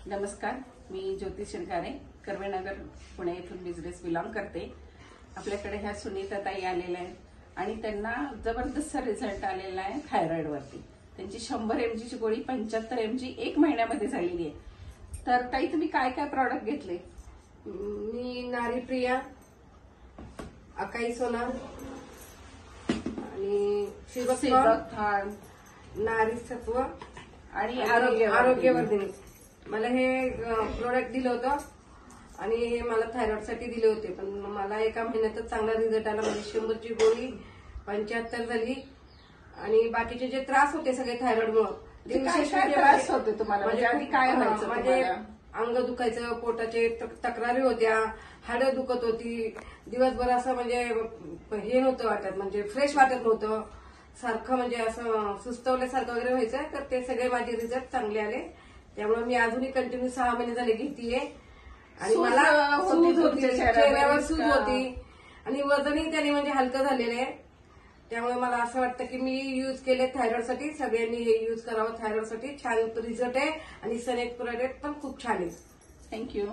नमस्कार, मी ज्योती शिरगारे, कर्वेनगर पुणे येथून business belong करते। आपल्याकडे ह्या सुनीता ताई आलेल्या आहेत आणि त्यांना जबरदस्त रिझल्ट आलेला आहे थायरॉइड वरती। त्यांची 100 mg ची गोळी 75 mg 1 महिन्यामध्ये झालेली आहे। तर ताई तुम्ही काय काय प्रॉडक्ट घेतले? मी नारी प्रिया, अकाई सोना आणि सिजोथान नारी सत्व आणि आरोग्यवर्धिनी। मला हे प्रोडक्ट दिलं होतं आणि हे मला थायरॉइडसाठी दिले होते, पण मला एका महिन्यातच चांगला रिझल्ट आला। म्हणजे 100 ची गोळी 75 झाली आणि बाकीचे जे त्रास होते सगळे थायरॉइडमुळे काय त्रास होते तुम्हाला? म्हणजे आधी काय व्हायचं? म्हणजे अंग दुखायचं, पोटाचे तक्रारी होत्या, हाडं दुखत होती, दिवसभर असं म्हणजे हे नव्हतं वाटत, म्हणजे फ्रेश वाटत नव्हतं, सारखं म्हणजे असं सुस्तवल्यासारखं वगैरे व्हायचं। तर ते सगळे माझे रिझल्ट चांगले आले, त्यामुळे मी अजूनही कंटिन्यू 6 महिने झाले घेतीये आणि मला सूज होती, चेहऱ्यावर सूज होती आणि वजनही त्याने म्हणजे हलकं झालेलं आहे। त्यामुळे मला असं वाटतं की मी यूज केले थायरॉइडसाठी, सगळ्यांनी हे यूज करावं। थायरॉइडसाठी छान रिझल्ट आहे आणि सनेट प्रोडक्ट पण खूप छान आहे। थँक्यू।